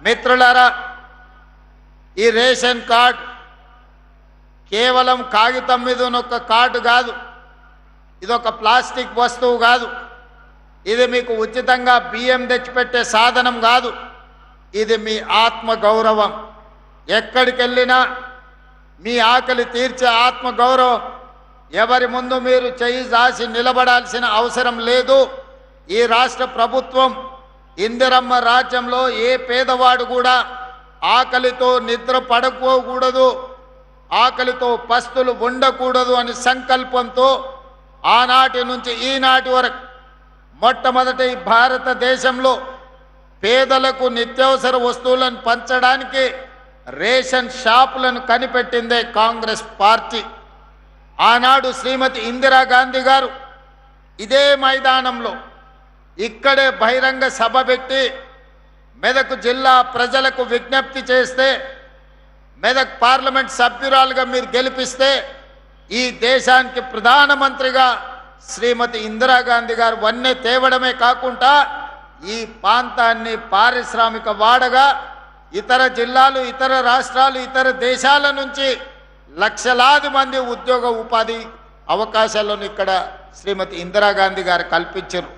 మిత్రులారా, ఈ ration card కేవలం కాగితం మీద ఉన్న ఒక కార్డు కాదు, ఇది ఒక ప్లాస్టిక్ వస్తువు కాదు, ఇది మీకు ఉచితంగా బియ్యం తెచ్చిపెట్టే సాధనం కాదు, ఇది మీ ఆత్మ గౌరవం. ఎక్కడికి వెళ్ళినా మీ ఆకలి తీర్చే ఆత్మ గౌరవం. ఎవరి ముందు మీరు చెయ్యి దాసి నిలబడాల్సిన అవసరం లేదు. ఈ రాష్ట్ర ప్రభుత్వం ఇందిరమ్మ రాజ్యంలో ఏ పేదవాడు కూడా ఆకలితో నిద్ర పడకూడదు, ఆకలితో పస్తులు ఉండకూడదు అని సంకల్పంతో ఆనాటి నుంచి ఈనాటి వరకు మొట్టమొదటి భారతదేశంలో పేదలకు నిత్యావసర వస్తువులను పంచడానికి రేషన్ షాపులను కనిపెట్టిందే కాంగ్రెస్ పార్టీ. ఆనాడు శ్రీమతి ఇందిరాగాంధీ గారు ఇదే మైదానంలో ఇక్కడే బహిరంగ సభ పెట్టి మెదక్ జిల్లా ప్రజలకు విజ్ఞప్తి చేస్తే, మెదక్ పార్లమెంట్ సభ్యురాలుగా మీరు గెలిపిస్తే ఈ దేశానికి ప్రధానమంత్రిగా శ్రీమతి ఇందిరాగాంధీ గారు వన్నె తేవడమే కాకుండా ఈ ప్రాంతాన్ని పారిశ్రామిక వాడగా ఇతర జిల్లాలు, ఇతర రాష్ట్రాలు, ఇతర దేశాల నుంచి లక్షలాది మంది ఉద్యోగ ఉపాధి అవకాశాలను ఇక్కడ శ్రీమతి ఇందిరాగాంధీ గారు కల్పించారు.